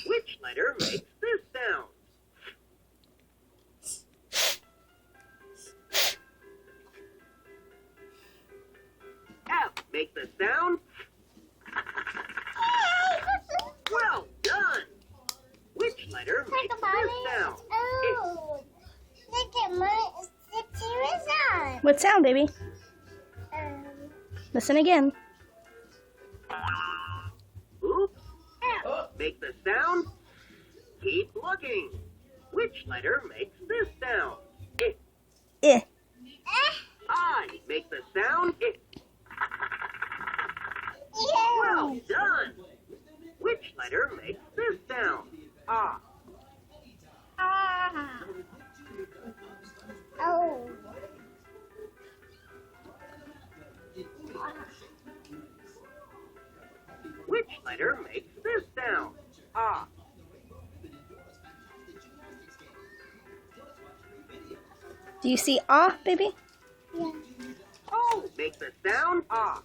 Which letter makes this sound? F. Make the sound. Well done. Which letter makes this sound? Oh, look at my sound. What sound, baby? Listen again. Oops. F. Make the sound. Keep looking. Which letter makes this sound? Eh. I. Make the sound. Well done. Which letter makes this sound? Ah. Oh. Which letter makes this sound? Ah. Do you see ah, baby? Yeah. Oh, make the sound ah.